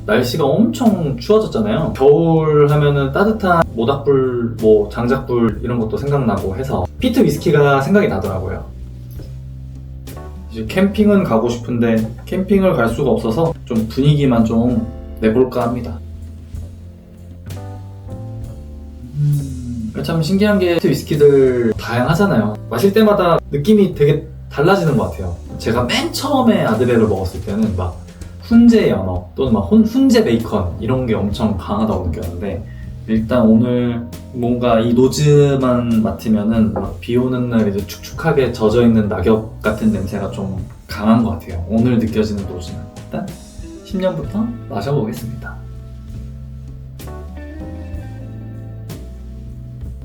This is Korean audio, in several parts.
날씨가 엄청 추워졌잖아요. 겨울 하면은 따뜻한 모닥불, 뭐 장작불 이런 것도 생각나고 해서 피트 위스키가 생각이 나더라고요. 이제 캠핑은 가고 싶은데 캠핑을 갈 수가 없어서 좀 분위기만 좀 내볼까 합니다. 참 신기한 게 피트 위스키들 다양하잖아요. 마실 때마다 느낌이 되게 달라지는 것 같아요. 제가 맨 처음에 아드백을 먹었을 때는 막 훈제 연어 또는 막 훈제 베이컨 이런 게 엄청 강하다고 느꼈는데, 일단 오늘 뭔가 이 노즈만 맡으면은 막 비 오는 날 이제 축축하게 젖어있는 낙엽 같은 냄새가 좀 강한 것 같아요. 오늘 느껴지는 노즈는. 일단 10년부터 마셔보겠습니다.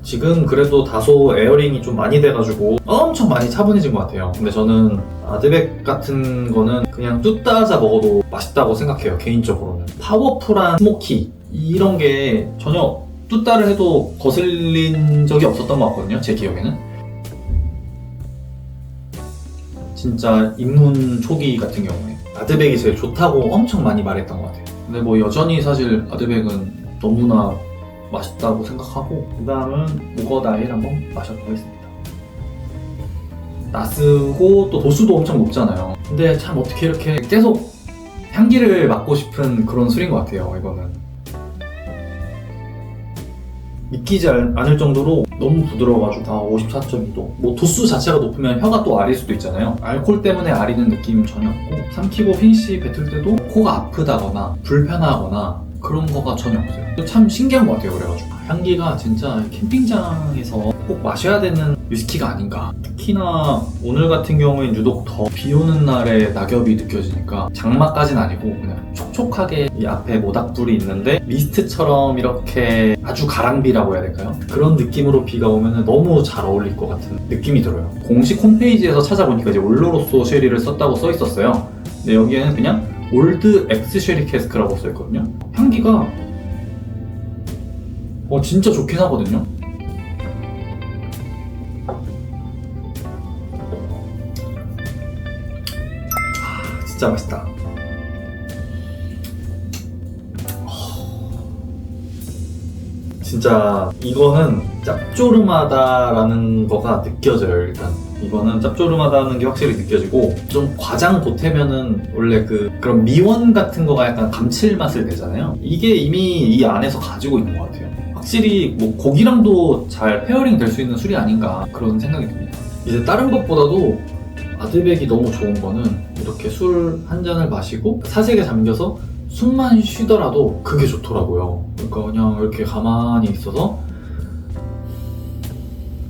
지금 그래도 다소 에어링이 좀 많이 돼가지고 엄청 많이 차분해진 것 같아요. 근데 저는 아드백 같은 거는 그냥 뚜따자 먹어도 맛있다고 생각해요, 개인적으로는. 파워풀한 스모키 이런 게 전혀 뚜따를 해도 거슬린 적이 없었던 것 같거든요, 제 기억에는. 진짜 입문 초기 같은 경우에 아드백이 제일 좋다고 엄청 많이 말했던 것 같아요. 근데 뭐 여전히 사실 아드백은 너무나 맛있다고 생각하고, 그 다음은 우거다일 한번 마셔보겠습니다. 낯쓰고 또 도수도 엄청 높잖아요. 근데 참 어떻게 이렇게 계속 향기를 맡고 싶은 그런 술인 것 같아요, 이거는. 믿기지 않을 정도로 너무 부드러워가지고 다 54.2도. 뭐 도수 자체가 높으면 혀가 또 아릴 수도 있잖아요. 알코올 때문에 아리는 느낌 전혀 없고, 삼키고 피니시 뱉을 때도 코가 아프다거나 불편하거나 그런 거가 전혀 없어요. 참 신기한 것 같아요. 그래가지고 향기가 진짜 캠핑장에서 꼭 마셔야 되는 위스키가 아닌가. 특히나 오늘 같은 경우엔 유독 더 비 오는 날에 낙엽이 느껴지니까, 장마까지는 아니고 그냥 촉촉하게 이 앞에 모닥불이 있는데 미스트처럼 이렇게 아주 가랑비라고 해야 될까요? 그런 느낌으로 비가 오면 너무 잘 어울릴 것 같은 느낌이 들어요. 공식 홈페이지에서 찾아보니까 이제 올로로소 쉐리를 썼다고 써 있었어요. 근데 여기에는 그냥 올드 엑스 쉐리 캐스크라고 써있거든요. 향기가 진짜 좋긴 하거든요. 진짜 맛있다. 진짜 이거는 짭조름하다라는 거가 느껴져요. 일단 이거는 짭조름하다는 게 확실히 느껴지고, 좀 과장 보태면은 원래 그런 미원 같은 거가 약간 감칠맛을 내잖아요. 이게 이미 이 안에서 가지고 있는 것 같아요. 확실히 뭐 고기랑도 잘 페어링 될 수 있는 술이 아닌가 그런 생각이 듭니다. 이제 다른 것보다도 아드백이 너무 좋은 거는 이렇게 술 한 잔을 마시고 사색에 잠겨서 숨만 쉬더라도 그게 좋더라고요. 그러니까 그냥 이렇게 가만히 있어서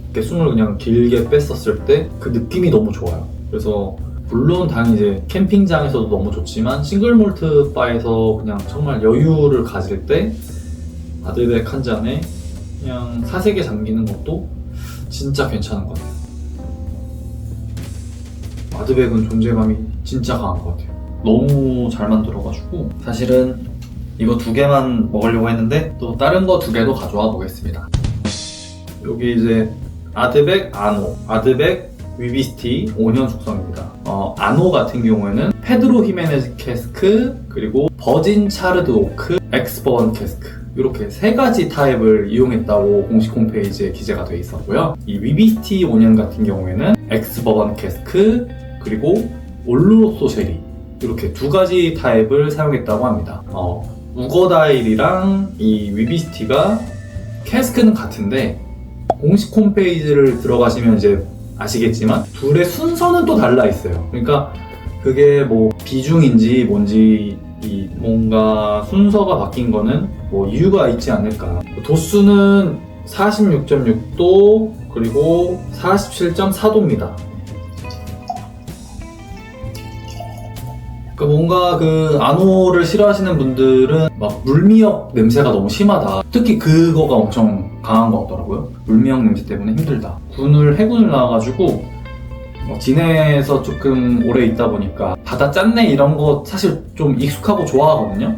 이렇게 숨을 그냥 길게 뺐었을 때 그 느낌이 너무 좋아요. 그래서 물론 당연히 이제 캠핑장에서도 너무 좋지만 싱글 몰트 바에서 그냥 정말 여유를 가질 때 아드백 한 잔에 그냥 사색에 잠기는 것도 진짜 괜찮은 것 같아요. 아드백은 존재감이 진짜 강한 것 같아요. 너무 잘 만들어가지고 사실은 이거 2개만 먹으려고 했는데 또 다른 거 2개도 가져와 보겠습니다. 여기 이제 아드백 아노, 아드백 위비스티 5년 숙성입니다. 아노 같은 경우에는 페드로 히메네즈 캐스크, 그리고 버진 차르드 오크, 엑스버번 캐스크, 이렇게 3가지 타입을 이용했다고 공식 홈페이지에 기재가 되어 있었고요. 이 위비스티 5년 같은 경우에는 엑스버번 캐스크, 그리고 올로로소 쉐리, 이렇게 2가지 타입을 사용했다고 합니다. 우거다일이랑 이 위비스티가 캐스크는 같은데 공식 홈페이지를 들어가시면 이제 아시겠지만 둘의 순서는 또 달라 있어요. 그러니까 그게 뭐 비중인지 뭔지 뭔가 순서가 바뀐 거는 뭐 이유가 있지 않을까. 도수는 46.6도 그리고 47.4도입니다. 그러니까 뭔가 아노를 싫어하시는 분들은 막 물미역 냄새가 너무 심하다, 특히 그거가 엄청 강한 것 같더라고요. 물미역 냄새 때문에 힘들다. 해군을 나와가지고 진해에서 조금 오래 있다 보니까 바다 짠내 이런 거 사실 좀 익숙하고 좋아하거든요.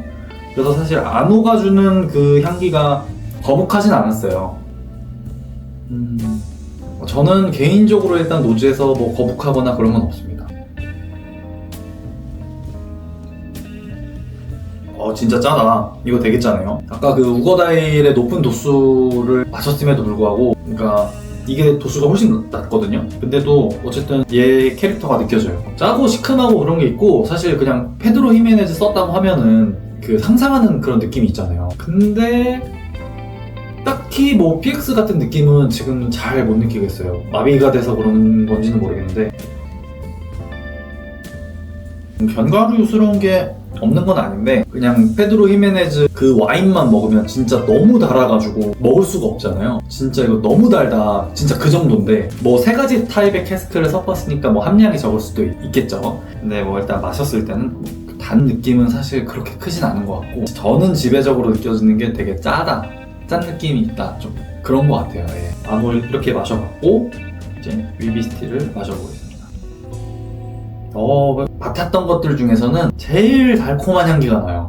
그래서 사실 아노가 주는 그 향기가 거북하진 않았어요. 저는 개인적으로 일단 노즈에서 뭐 거북하거나 그런 건 없습니다. 진짜 짜다. 이거 되게 짜네요. 아까 그 우거다일의 높은 도수를 마셨음에도 불구하고, 그러니까 이게 도수가 훨씬 낮거든요. 근데도 어쨌든 얘 캐릭터가 느껴져요. 짜고 시큼하고 그런 게 있고, 사실 그냥 페드로 히메네즈 썼다고 하면은 그 상상하는 그런 느낌이 있잖아요. 근데 딱히 뭐 PX 같은 느낌은 지금 잘 못 느끼겠어요. 마비가 돼서 그런 건지는 모르겠는데, 견과류스러운 게 없는 건 아닌데, 그냥 페드로 히메네즈 그 와인만 먹으면 진짜 너무 달아가지고 먹을 수가 없잖아요. 진짜 이거 너무 달다. 진짜 그 정도인데, 뭐 세 가지 타입의 캐스크를 섞었으니까 뭐 함량이 적을 수도 있겠죠. 근데 뭐 일단 마셨을 때는 단 느낌은 사실 그렇게 크진 않은 것 같고, 저는 지배적으로 느껴지는 게 되게 짜다, 짠 느낌이 있다, 좀 그런 것 같아요. 예. 안을 이렇게 마셔봤고, 이제 위비스티를 마셔보겠습니다. 맡았던 것들 중에서는 제일 달콤한 향기가 나요.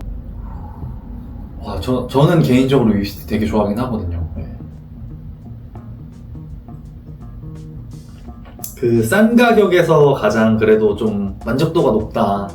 와, 저는 개인적으로 위비스티 되게 좋아하긴 하거든요. 네. 그 싼 가격에서 가장 그래도 좀 만족도가 높다.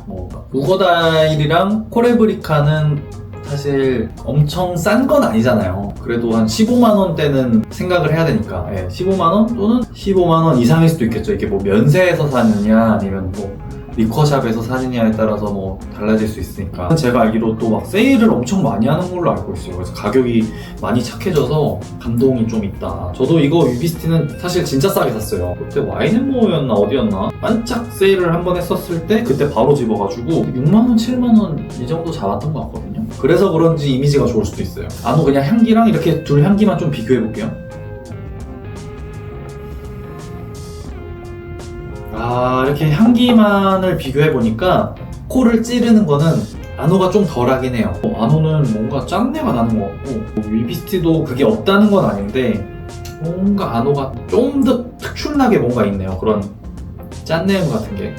우거다일이랑 코레브리카는 사실 엄청 싼 건 아니잖아요. 그래도 한 15만원대는 생각을 해야 되니까, 15만원 또는 15만원 이상일 수도 있겠죠. 이게 뭐 면세에서 사느냐 아니면 뭐 리커샵에서 사느냐에 따라서 뭐 달라질 수 있으니까. 제가 알기로 또 막 세일을 엄청 많이 하는 걸로 알고 있어요. 그래서 가격이 많이 착해져서 감동이 좀 있다. 저도 이거 위비스티는 사실 진짜 싸게 샀어요. 그때 와인앤모어였나 어디였나 반짝 세일을 한번 했었을 때 그때 바로 집어가지고 6만원, 7만원 이 정도 잡았던 것 같거든요. 그래서 그런지 이미지가 좋을 수도 있어요. 아무 그냥 향기랑 이렇게 둘 향기만 좀 비교해볼게요. 이렇게 향기만을 비교해보니까 코를 찌르는 거는 아노가 좀 덜하긴 해요. 아노는 뭔가 짠내가 나는 것 같고, 위비스티도 그게 없다는 건 아닌데 뭔가 아노가 좀 더 특출나게 뭔가 있네요. 그런 짠내음 같은 게.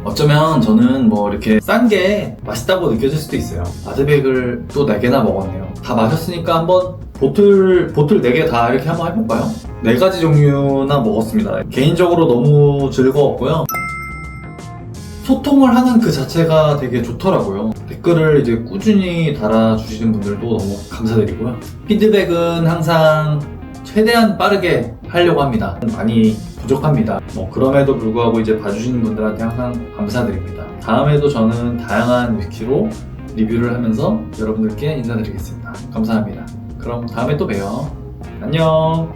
어쩌면 저는 뭐 이렇게 싼 게 맛있다고 느껴질 수도 있어요. 아드백을 또 4개나 먹었네요. 다 마셨으니까 한번 보틀 4개 다 이렇게 한번 해볼까요? 4가지 종류나 먹었습니다. 개인적으로 너무 즐거웠고요. 소통을 하는 그 자체가 되게 좋더라고요. 댓글을 이제 꾸준히 달아주시는 분들도 너무 감사드리고요. 피드백은 항상 최대한 빠르게 하려고 합니다. 많이 부족합니다. 그럼에도 불구하고 이제 봐주시는 분들한테 항상 감사드립니다. 다음에도 저는 다양한 위스키로 리뷰를 하면서 여러분들께 인사드리겠습니다. 감사합니다. 그럼 다음에 또 봬요. 안녕.